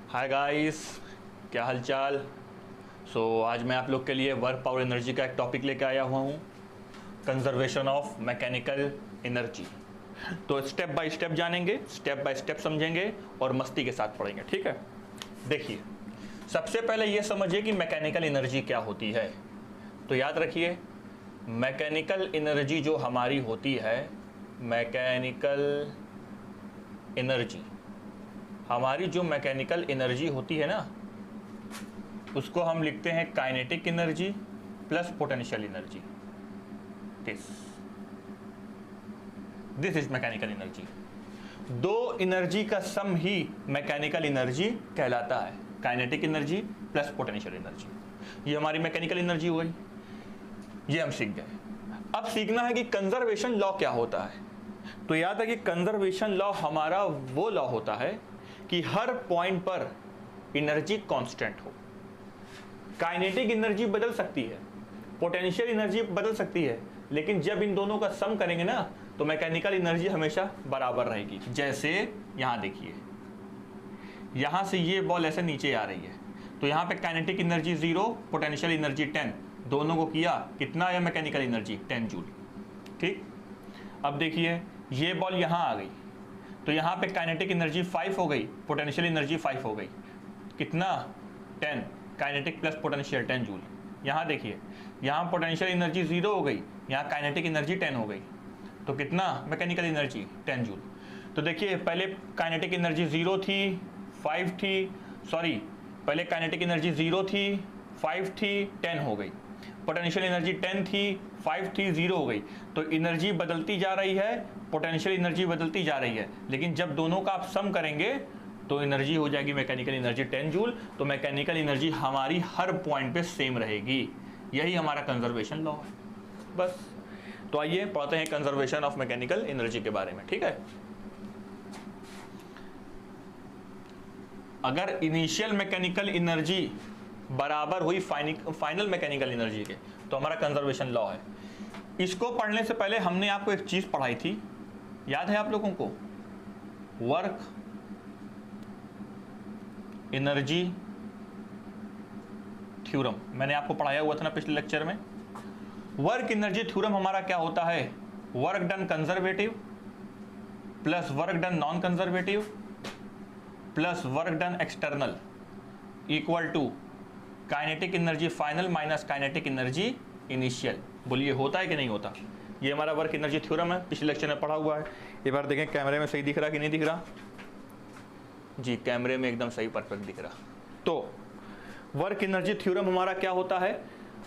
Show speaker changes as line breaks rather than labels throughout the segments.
Hi guys, क्या हालचाल। आज मैं आप लोग के लिए वर्क पावर एनर्जी का एक टॉपिक लेके आया हुआ हूँ, कंजर्वेशन ऑफ मैकेनिकल एनर्जी। तो स्टेप बाय स्टेप जानेंगे, स्टेप बाय स्टेप समझेंगे और मस्ती के साथ पढ़ेंगे, ठीक है। देखिए, सबसे पहले ये समझिए कि मैकेनिकल एनर्जी क्या होती है। तो याद रखिए, मैकेनिकल एनर्जी जो हमारी होती है, मैकेनिकल एनर्जी, हमारी जो मैकेनिकल एनर्जी होती है ना, उसको हम लिखते हैं kinetic energy plus potential energy. This is mechanical energy. दो एनर्जी का सम ही मैकेनिकल एनर्जी कहलाता है, kinetic energy plus potential energy. ये हमारी मैकेनिकल एनर्जी हो गई, ये हम सीख गए। अब सीखना है कि कंजर्वेशन लॉ क्या होता है। तो याद है कि कंजर्वेशन लॉ हमारा वो लॉ होता है कि हर पॉइंट पर एनर्जी कांस्टेंट हो। काइनेटिक एनर्जी बदल सकती है, पोटेंशियल एनर्जी बदल सकती है, लेकिन जब इन दोनों का सम करेंगे ना, तो मैकेनिकल एनर्जी हमेशा बराबर रहेगी। जैसे यहां देखिए, यहां से ये बॉल ऐसे नीचे आ रही है, तो यहां पे काइनेटिक एनर्जी 0, पोटेंशियल एनर्जी 10, दोनों को किया कितना आया मैकेनिकल एनर्जी 10 जूल। ठीक, अब देखिए ये बॉल यहां आ गई, तो यहां पे काइनेटिक एनर्जी 5 हो गई, पोटेंशियल एनर्जी 5 हो गई, कितना 10, काइनेटिक प्लस पोटेंशियल 10 जूल। यहां देखिए, यहां पोटेंशियल एनर्जी 0 हो गई, यहां काइनेटिक एनर्जी 10 हो गई, तो कितना मैकेनिकल एनर्जी 10 जूल। तो देखिए, पहले काइनेटिक एनर्जी 0 थी, 5 थी, सॉरी, पहले काइनेटिक एनर्जी 0 थी, 5 थी, 10 हो गई। पोटेंशियल एनर्जी 10 थी, 5 थी, 0 हो गई। तो एनर्जी बदलती जा रही है, पोटेंशियल एनर्जी बदलती जा रही है, लेकिन जब दोनों का आप सम करेंगे तो एनर्जी हो जाएगी मैकेनिकल एनर्जी 10 जूल। तो मैकेनिकल एनर्जी हमारी हर पॉइंट पे सेम रहेगी। यही हमारा कंजर्वेशन लॉ है, बस। तो आइए पढ़ते हैं कंजर्वेशन ऑफ मैकेनिकल एनर्जी के बारे में, ठीक है। अगर इनिशियल मैकेनिकल एनर्जी बराबर हुई फाइनल मैकेनिकल एनर्जी के, तो हमारा कंजर्वेशन लॉ है। इसको पढ़ने से पहले हमने आपको एक चीज पढ़ाई थी, याद है आप लोगों को? वर्क एनर्जी थ्योरम मैंने आपको पढ़ाया हुआ था ना पिछले लेक्चर में। वर्क एनर्जी थ्योरम हमारा क्या होता है? Work done conservative plus work done non conservative plus work done external equal to kinetic energy final minus kinetic energy initial. बोलिए, होता है कि नहीं होता? ये हमारा वर्क एनर्जी थ्योरम है, पिछले लेक्चर में पढ़ा हुआ है। एक बार देखें कैमरे में सही दिख रहा कि नहीं दिख रहा? जी, कैमरे में एकदम सही परफेक्ट दिख रहा। तो वर्क एनर्जी थ्योरम हमारा क्या होता है?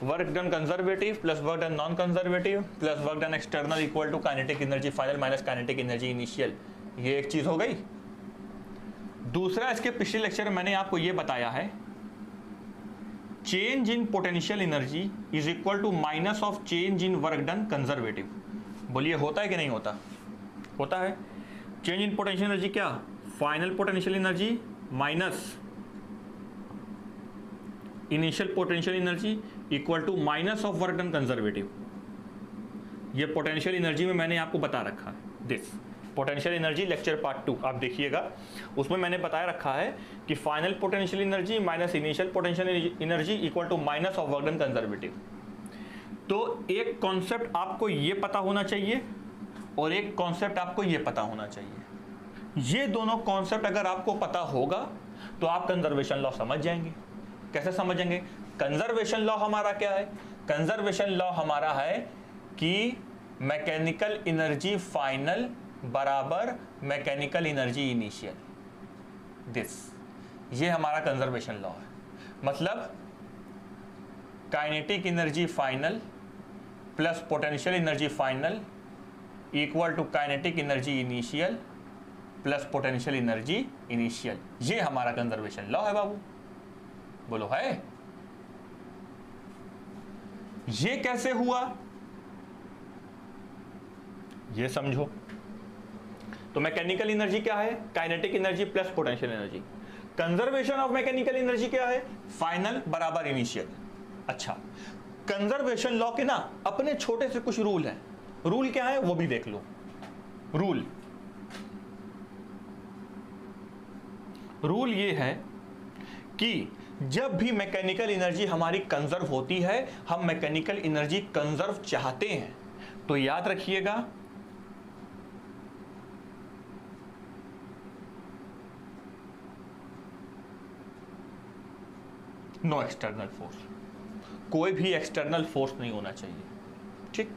Work done conservative plus work done non conservative plus work done external equal to kinetic energy final minus kinetic energy initial. ये एक चीज हो गई। दूसरा, इसके पिछले लेक्चर में मैंने आपको ये बताया है, change in potential energy is equal to minus of change in work done conservative. बोलिए, होता है कि नहीं होता? होता है। चेंज इन पोटेंशियल एनर्जी क्या? Final potential energy minus initial potential energy equal to minus of work done conservative. ये पोटेंशियल एनर्जी में मैंने आपको बता रखा है, this potential energy lecture part 2 आप देखिएगा, उसमें मैंने बताया रखा है कि final potential energy minus initial potential energy equal to minus of work done conservative. तो एक कॉन्सेप्ट आपको ये पता होना चाहिए और एक कॉन्सेप्ट आपको ये पता होना चाहिए। ये दोनों कॉन्सेप्ट अगर आपको पता होगा तो आप कंजर्वेशन लॉ समझ जाएंगे। कैसे समझेंगे? कंजर्वेशन लॉ हमारा क्या है? कंजर्वेशन लॉ हमारा है कि मैकेनिकल एनर्जी फाइनल बराबर मैकेनिकल एनर्जी इनिशियल। दिस, ये हमारा कंजर्वेशन लॉ है। मतलब kinetic energy final plus potential energy final equal to kinetic energy initial plus potential energy initial. ये हमारा कंजर्वेशन लॉ है बाबू। बोलो, है? ये कैसे हुआ ये समझो। तो मैकेनिकल एनर्जी क्या है? Kinetic energy plus potential energy. Conservation of mechanical energy क्या है? फाइनल बराबर इनिशियल। अच्छा, कंजर्वेशन लॉ के ना अपने छोटे से कुछ रूल हैं। रूल क्या है वो भी देख लो। रूल ये है कि जब भी मैकेनिकल एनर्जी हमारी कंजर्व होती है, हम मैकेनिकल एनर्जी कंजर्व चाहते हैं, तो याद रखिएगा नो एक्सटर्नल फोर्स, कोई भी एक्सटर्नल फोर्स नहीं होना चाहिए। ठीक।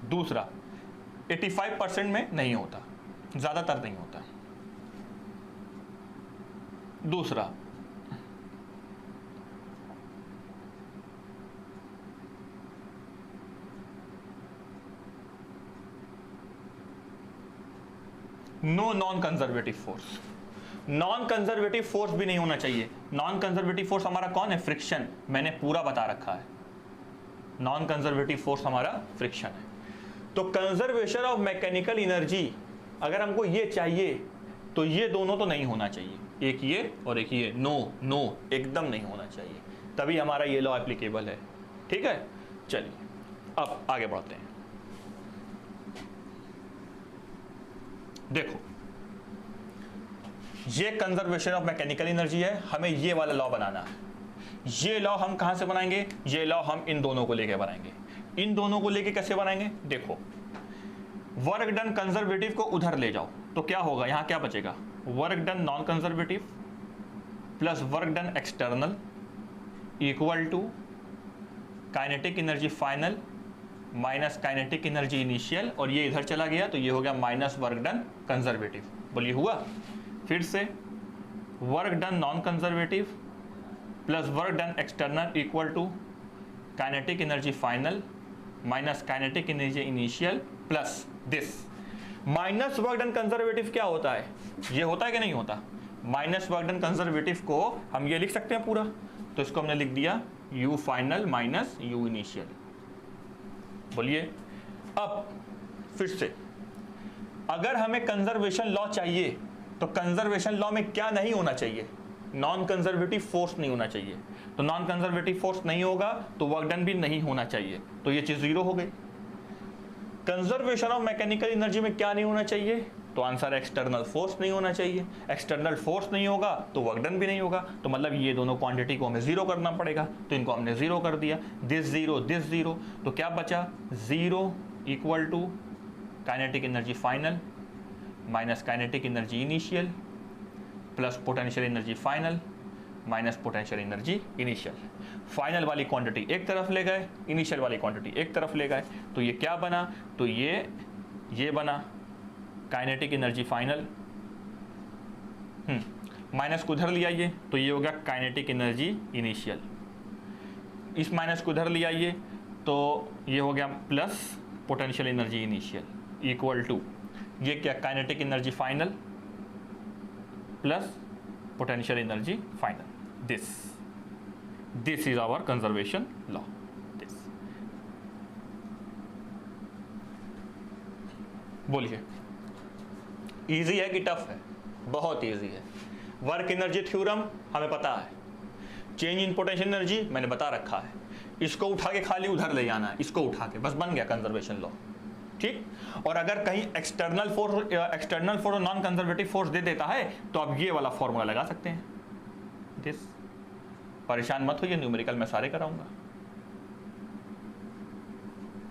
दूसरा, 85% में नहीं होता, ज्यादातर नहीं होता। दूसरा, no non conservative force, non conservative force भी नहीं होना चाहिए। नॉन कंजर्वेटिव फोर्स हमारा कौन है? फ्रिक्शन, मैंने पूरा बता रखा है। नॉन कंजर्वेटिव फोर्स हमारा फ्रिक्शन है। तो कंजर्वेशन ऑफ मैकेनिकल एनर्जी अगर हमको ये चाहिए तो ये दोनों तो नहीं होना चाहिए, एक ये और एक ये, नो नो एकदम नहीं होना चाहिए, तभी हमारा ये लॉ एप्लीकेबल है। ठीक है, चलिए अब आगे बढ़ते हैं। देखो, ये कंजर्वेशन ऑफ मैकेनिकल एनर्जी है, हमें ये वाला लॉ बनाना है। ये लॉ हम कहां से बनाएंगे? ये लॉ हम इन दोनों को लेके बनाएंगे। इन दोनों को लेके कैसे बनाएंगे? देखो, वर्क डन कंजर्वेटिव को उधर ले जाओ तो क्या होगा? यहां क्या बचेगा? Work done non conservative plus work done external equal to kinetic energy final minus kinetic energy initial, और ये इधर चला गया तो ये हो गया माइनस वर्क डन कंजर्वेटिव। बोलिए हुआ? फिर से work done non conservative plus work done external equal to kinetic energy final minus kinetic energy initial plus this. Minus work done conservative क्या होता है? ये होता है कि नहीं होता? माइनस वर्क डन कंजर्वेटिव को हम ये लिख सकते हैं पूरा, तो इसको हमने लिख दिया u final minus u initial. बोलिए अब फिर से, अगर हमें कंजर्वेशन लॉ चाहिए तो कंजर्वेशन लॉ में क्या नहीं होना चाहिए? नॉन कंजर्वेटिव फोर्स नहीं होना चाहिए। तो नॉन कंजर्वेटिव फोर्स नहीं होगा तो वर्क डन भी नहीं होना चाहिए, तो ये चीज जीरो हो गई। कंजर्वेशन ऑफ मैकेनिकल एनर्जी में क्या नहीं होना चाहिए? तो आंसर एक्सटर्नल फोर्स नहीं होना चाहिए। एक्सटर्नल फोर्स नहीं होगा तो वर्क डन भी नहीं होगा, तो मतलब ये दोनों क्वांटिटी को हमें जीरो करना पड़ेगा, तो इनको हमने जीरो कर दिया। दिस जीरो, तो क्या बचा? Zero equal to kinetic energy final minus kinetic energy initial plus potential energy final minus potential energy initial. Final वाली क्वांटिटी एक तरफ ले गए, इनिशियल वाली क्वांटिटी एक तरफ ले गए, तो ये क्या बना? तो ये बना काइनेटिक एनर्जी फाइनल, माइनस को उधर ले आइए तो ये हो गया काइनेटिक एनर्जी इनिशियल। इस माइनस को उधर ले आइए तो ये हो गया plus potential energy initial equal to ये क्या? Kinetic energy final plus potential energy final. This is our conservation law. This बोलिए, इजी है कि टफ है? बहुत इजी है। वर्क एनर्जी थ्योरम हमें पता है, चेंज इन पोटेंशियल एनर्जी मैंने बता रखा है, इसको उठा के खाली उधर ले जाना है, इसको उठा के बस बन गया कंजर्वेशन लॉ। ठीक। और अगर कहीं एक्सटर्नल फोर्स और नॉन कंजर्वेटिव फोर्स दे देता है तो आप ये वाला फॉर्मूला लगा सकते हैं। दिस, परेशान मत होइए, न्यूमेरिकल मैं सारे कराऊंगा।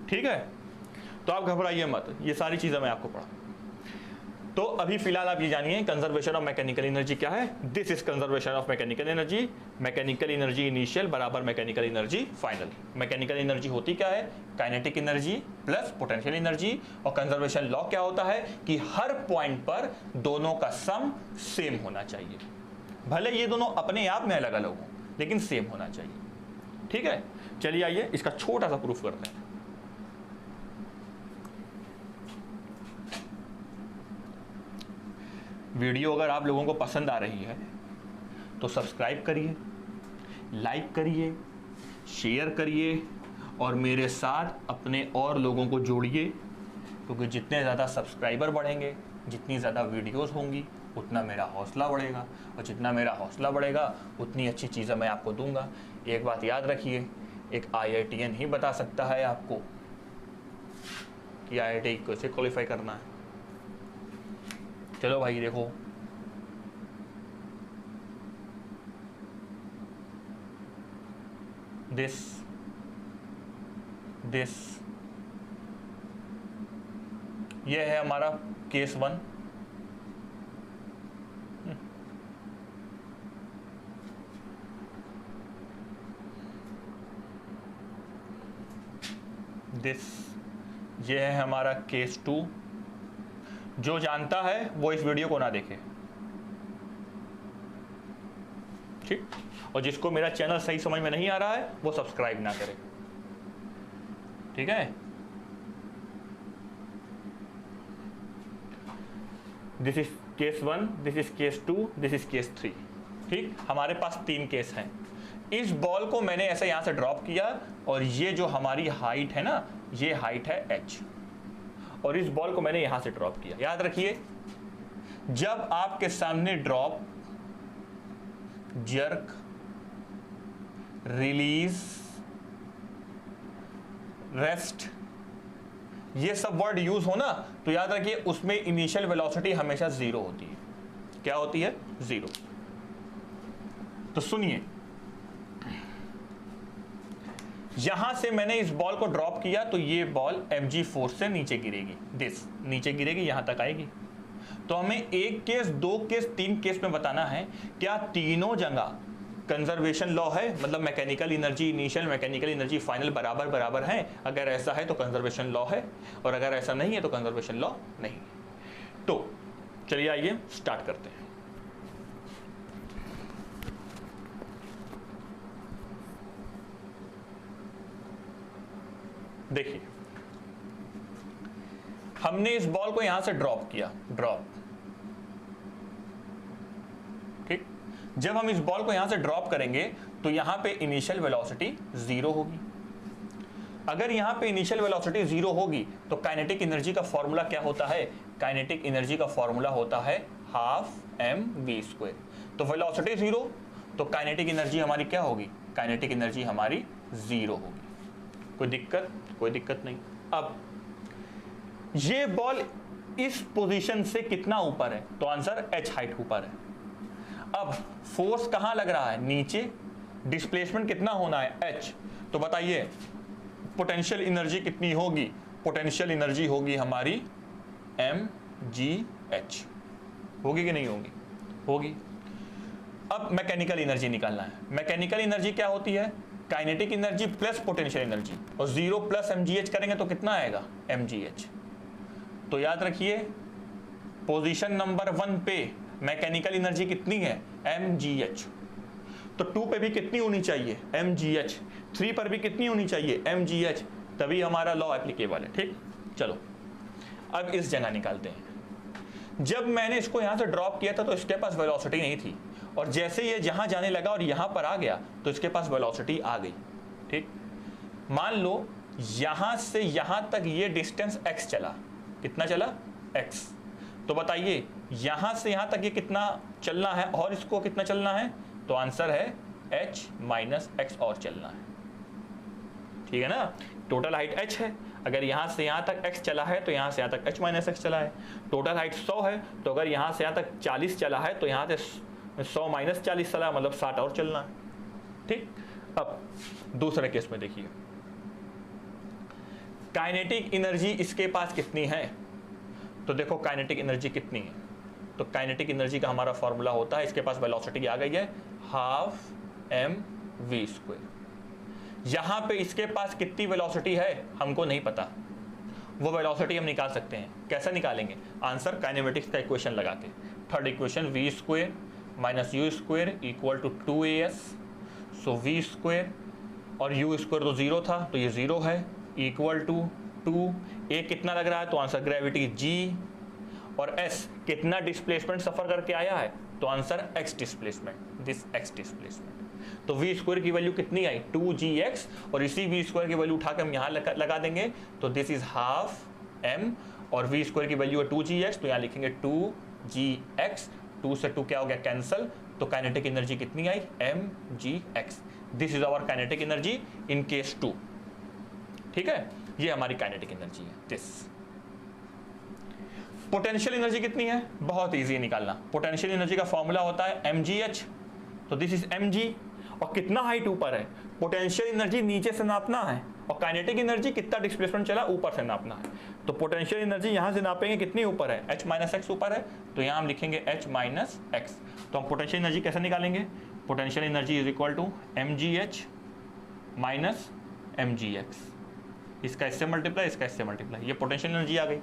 ठीक है, तो आप घबराइए मत, ये सारी चीजें मैं आपको पढ़ा। तो अभी फिलहाल आप ये जानिए कंजर्वेशन ऑफ मैकेनिकल एनर्जी क्या है। This is conservation of mechanical energy. Mechanical energy initial बराबर mechanical energy final. Mechanical energy होती क्या है? Kinetic energy plus potential energy. और कंजर्वेशन लॉ क्या होता है कि हर पॉइंट पर दोनों का सम सेम होना चाहिए, भले ये दोनों अपने आप में अलग अलग हो लेकिन सेम होना चाहिए। ठीक है, चलिए आइए इसका छोटा सा प्रूफ करते हैं। वीडियो अगर आप लोगों को पसंद आ रही है तो सब्सक्राइब करिए, लाइक करिए, शेयर करिए और मेरे साथ अपने और लोगों को जोड़िए, क्योंकि जितने ज़्यादा सब्सक्राइबर बढ़ेंगे, जितनी ज़्यादा वीडियोस होंगी, उतना मेरा हौसला बढ़ेगा, और जितना मेरा हौसला बढ़ेगा उतनी अच्छी चीज़ें मैं आपको दूंगा। एक बात याद रखिए, एक IITian ही बता सकता है आपको कि IIT कैसे क्वालिफाई करना है। चलो भाई देखो, दिस ये है हमारा केस 1। दिस ये है हमारा केस 2। जो जानता है वो इस वीडियो को ना देखे, ठीक। और जिसको मेरा चैनल सही समझ में नहीं आ रहा है वो सब्सक्राइब ना करे, ठीक है। This is case 1, this is case 2, this is case 3, ठीक। हमारे पास 3 केस हैं। इस बॉल को मैंने ऐसे यहां से ड्रॉप किया और ये जो हमारी हाइट है ना, ये हाइट है h, और इस बॉल को मैंने यहां से ड्रॉप किया। याद रखिए, जब आपके सामने ड्रॉप, जर्क, रिलीज, रेस्ट, ये सब वर्ड यूज हो ना, तो याद रखिए उसमें इनिशियल वेलोसिटी हमेशा 0 होती है। क्या होती है? 0। तो सुनिए, यहां से मैंने इस बॉल को ड्रॉप किया तो ये बॉल mg फोर्स से नीचे गिरेगी, दिस नीचे गिरेगी, यहां तक आएगी। तो हमें 1 केस, 2 केस, 3 केस में बताना है क्या तीनों जगह कंजर्वेशन लॉ है, मतलब mechanical energy initial, mechanical energy final बराबर बराबर है। अगर ऐसा है तो कंजर्वेशन लॉ है, और अगर ऐसा नहीं है तो कंजर्वेशन लॉ नहीं। तो चलिए आइए स्टार्ट करते हैं। देखिए, हमने इस बॉल को यहां से ड्रॉप किया, ड्रॉप, ठीक। जब हम इस बॉल को यहां से ड्रॉप करेंगे तो यहां पे इनिशियल वेलोसिटी 0 होगी। अगर यहां पे इनिशियल वेलोसिटी 0 होगी तो काइनेटिक एनर्जी का फॉर्मूला क्या होता है? काइनेटिक एनर्जी का फॉर्मूला होता है हाफ mv²। तो वेलोसिटी 0 तो काइनेटिक एनर्जी हमारी क्या होगी? काइनेटिक एनर्जी हमारी 0 होगी। कोई दिक्कत? कोई दिक्कत नहीं। अब ये बॉल इस पोजीशन से कितना ऊपर है? तो आंसर h हाइट ऊपर है। अब फोर्स कहां लग रहा है? नीचे। डिस्प्लेसमेंट कितना होना है? h। तो बताइए पोटेंशियल एनर्जी कितनी होगी? पोटेंशियल एनर्जी होगी हमारी mgh। होगी कि नहीं होगी? होगी। अब मैकेनिकल एनर्जी निकालना है। मैकेनिकल एनर्जी क्या होती है? Kinetic energy plus potential energy, और 0 प्लस mgh करेंगे तो कितना आएगा? mgh। तो याद रखिए पोजीशन नंबर 1 पे मैकेनिकल एनर्जी कितनी है? mgh। तो 2 पे भी कितनी होनी चाहिए? mgh। 3 पर भी कितनी होनी चाहिए? mgh। तभी हमारा लॉ एप्लीकेबल है, ठीक। चलो अब इस जगह निकालते हैं। जब मैंने इसको यहां से ड्रॉप किया था तो इसके पास वेलोसिटी नहीं थी, और जैसे ये जहां जाने लगा और यहां पर आ गया तो इसके पास वेलोसिटी आ गई, ठीक। मान लो यहां से यहां तक ये डिस्टेंस x चला। कितना चला? x। तो बताइए यहां से यहां तक ये कितना चलना है और इसको कितना चलना है? तो आंसर है h माइनस x और चलना है, ठीक है ना। टोटल हाइट h है, अगर यहां से यहां तक x चला है तो यहां से यहां तक h माइनस x चला है। टोटल हाइट 100 है, तो अगर यहां से यहां तक 40 चला है तो यहां से 100 माइनस 40 चला, मतलब 60 और चलना है, ठीक। अब दूसरे केस में देखिए, काइनेटिक एनर्जी इसके पास कितनी है? तो देखो काइनेटिक एनर्जी कितनी है। तो काइनेटिक एनर्जी का हमारा फॉर्मूला होता है, इसके पास वेलोसिटी आ गई है हाफ mv²। यहां पे इसके पास कितनी वेलोसिटी है हमको नहीं पता, वो वेलोसिटी हम निकाल सकते हैं। कैसे निकालेंगे? आंसर काइनेमेटिक्स का इक्वेशन लगा के। Third equation v² minus u² equal to 2as। So v² और u² तो 0 था तो ये 0 है, इक्वल टू 2। a कितना लग रहा है? तो आंसर ग्रेविटी g। और s कितना डिस्प्लेसमेंट सफर करके आया है? तो answer x displacement, this x displacement. तो v² की वैल्यू कितनी आई? 2gx, और इसी v² की वैल्यू उठा के हम यहाँ लगा देंगे, तो दिस इज हाफ m, और v² की वैल्यू है 2gx, तो यहाँ लिखेंगे 2gx। 2 से 2 क्या हो गया? कैंसल। तो काइनेटिक एनर्जी कितनी आई? mgx। This is our kinetic energy in case 2, ठीक है। ये हमारी काइनेटिक एनर्जी है। दिस पोटेंशियल एनर्जी कितनी है? बहुत इजी निकालना। पोटेंशियल एनर्जी का फॉर्मूला होता है mgh, तो दिस इज mg, और कितना हाइट ऊपर है, पोटेंशियल एनर्जी नीचे से नापना है और काइनेटिक एनर्जी कितना डिस्प्लेसमेंट चला ऊपर से नापना है। तो पोटेंशियल एनर्जी यहां से नापेंगे कितनी ऊपर है, h माइनस एक्स ऊपर है, तो यहां हम लिखेंगे h माइनस एक्स। तो हम पोटेंशियल एनर्जी कैसे निकालेंगे, potential energy is equal to mgh minus mgx, इसका इससे मल्टीप्लाई, इसका इससे मल्टीप्लाई, ये पोटेंशियल एनर्जी आ गई।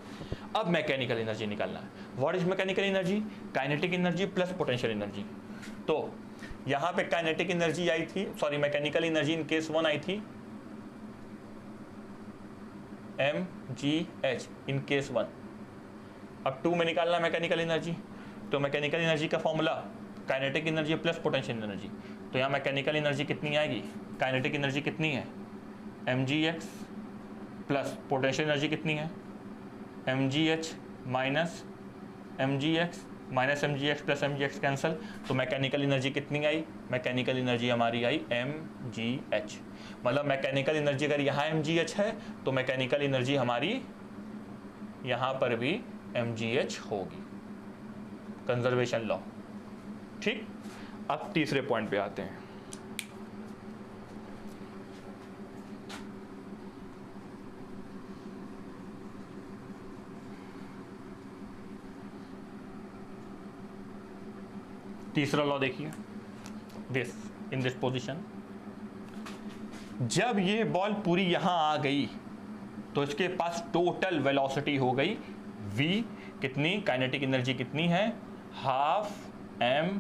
अब मैकेनिकल एनर्जी निकालना है। What is mechanical energy, kinetic energy plus potential energy. तो यहां पे काइनेटिक एनर्जी आई थी, sorry mechanical energy in case 1 आई थी mgh इन केस 1। अब 2 में निकालना मैकेनिकल एनर्जी, तो मैकेनिकल एनर्जी का formula kinetic energy plus potential energy. तो यहाँ मैकेनिकल एनर्जी कितनी आएगी, काइनेटिक एनर्जी कितनी है mgx प्लस पोटेंशियल एनर्जी कितनी है mgh minus mgx minus mgx plus mgx cancel. तो मैकेनिकल एनर्जी कितनी आई, मैकेनिकल एनर्जी हमारी आई mgh। मतलब मैकेनिकल एनर्जी अगर यहाँ mgh है तो मैकेनिकल एनर्जी हमारी यहाँ पर भी mgh होगी, कंजर्वेशन लॉ। ठीक, अब तीसरे पॉइंट पे आते हैं। तीसरा लॉ देखिए, दिस इन दिस पोजीशन, जब ये बॉल पूरी यहां आ गई तो इसके पास टोटल वेलोसिटी हो गई v, कितनी, काइनेटिक एनर्जी कितनी है, हाफ m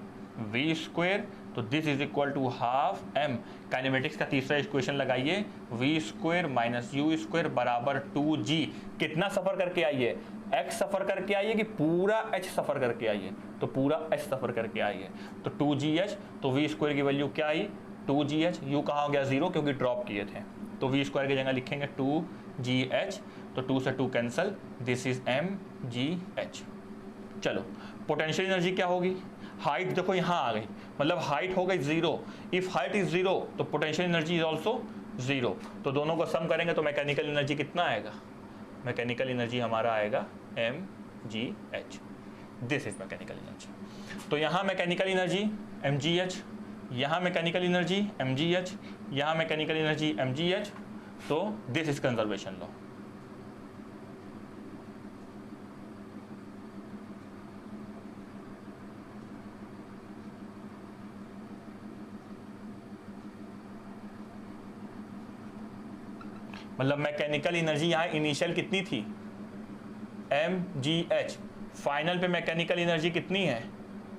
v स्क्वायर। तो this is equal to half m, kinematics का तीसरा इक्वेशन लगाइए, v square minus u square बराबर 2g। कितना सफर करके आई है, x सफर करके आई है कि पूरा h सफर करके आई है, तो पूरा h सफर करके आई है, तो 2gh। तो v स्क्वायर की वैल्यू क्या आई 2gh, u कहाँ हो गया 0 क्योंकि ड्रॉप किए थे, तो v स्क्वायर की जगह लिखेंगे 2gh, तो 2 से 2 कैंसल, दिस इज mgh। चलो पोटेंशियल एनर्जी क्या होगी, हाइट देखो यहाँ आ गई, मतलब हाइट हो गई 0, इफ हाइट इज 0 तो पोटेंशियल एनर्जी इज ऑल्सो 0। तो दोनों को सम करेंगे तो मैकेनिकल एनर्जी कितना आएगा, मैकेनिकल एनर्जी हमारा आएगा mgh, this is mechanical energy. तो यहाँ मैकेनिकल एनर्जी mgh, यहाँ मैकेनिकल एनर्जी mgh, यहाँ मैकेनिकल एनर्जी mgh, तो दिस इज कंजर्वेशन लॉ। मतलब मैकेनिकल एनर्जी यहाँ इनिशियल कितनी थी mgh, फाइनल पे मैकेनिकल एनर्जी कितनी है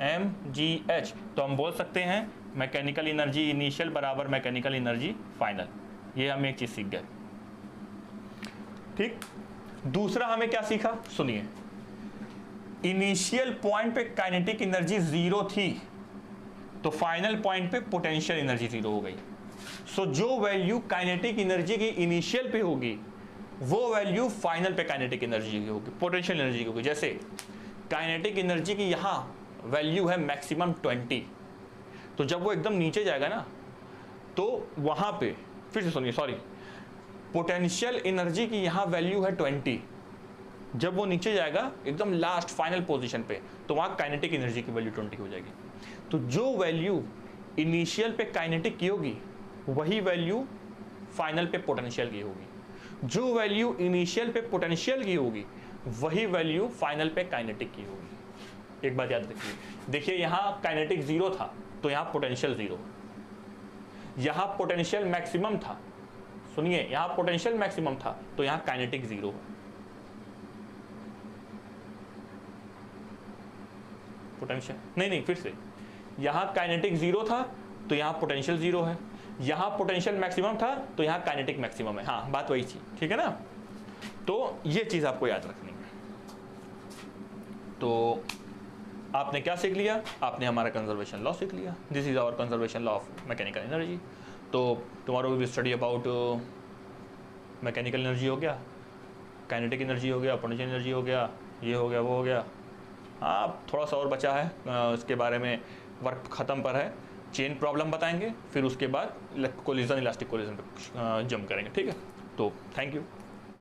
mgh। तो हम बोल सकते हैं मैकेनिकल एनर्जी इनिशियल बराबर मैकेनिकल एनर्जी फाइनल। ये हम एक चीज सीख गए। ठीक, दूसरा हमें क्या सीखा सुनिए, इनिशियल पॉइंट पे काइनेटिक एनर्जी 0 थी तो फाइनल पॉइंट पे पोटेंशियल एनर्जी 0 हो गई। सो जो वैल्यू काइनेटिक एनर्जी की इनिशियल पे होगी वो वैल्यू फाइनल पे काइनेटिक एनर्जी की होगी, पोटेंशियल एनर्जी की होगी। जैसे काइनेटिक एनर्जी की यहाँ वैल्यू है मैक्सिमम 20, तो जब वो एकदम नीचे जाएगा ना तो वहाँ पे, फिर से सुनिए सॉरी, पोटेंशियल एनर्जी की यहाँ वैल्यू है 20, जब वो नीचे जाएगा एकदम लास्ट फाइनल पोजीशन पे तो वहाँ काइनेटिक एनर्जी की वैल्यू 20 हो जाएगी। तो जो वैल्यू इनिशियल पे काइनेटिक की होगी वही वैल्यू फाइनल पे पोटेंशियल की होगी, जो वैल्यू इनिशियल पे पोटेंशियल की होगी वही वैल्यू फाइनल पे काइनेटिक की होगी। एक बात याद रखिए, देखिए यहाँ काइनेटिक 0 था तो यहाँ पोटेंशियल 0, यहाँ पोटेंशियल मैक्सिमम था, सुनिए यहाँ पोटेंशियल मैक्सिमम था तो यहाँ काइनेटिक 0 है। पोटेंशियल नहीं, फिर से यहाँ काइनेटिक 0 था तो यहाँ पोटेंशियल 0 है, यहाँ पोटेंशियल मैक्सिमम था तो यहाँ काइनेटिक मैक्सिमम है। हाँ बात वही थी, ठीक है ना। तो ये चीज आपको याद रखनी है। तो आपने क्या सीख लिया, आपने हमारा कंजर्वेशन लॉ सीख लिया, this is our conservation law of mechanical energy. तो tomorrow we will study about mechanical energy हो गया, काइनेटिक एनर्जी हो गया, पोटेंशियल एनर्जी हो गया, ये हो गया वो हो गया। हाँ थोड़ा सा और बचा है, इसके बारे में वर्क ख़त्म पर है, चेन प्रॉब्लम बताएंगे, फिर उसके बाद कोलिजन इलास्टिक कोलिजन पे जंप करेंगे, ठीक है। तो थैंक यू।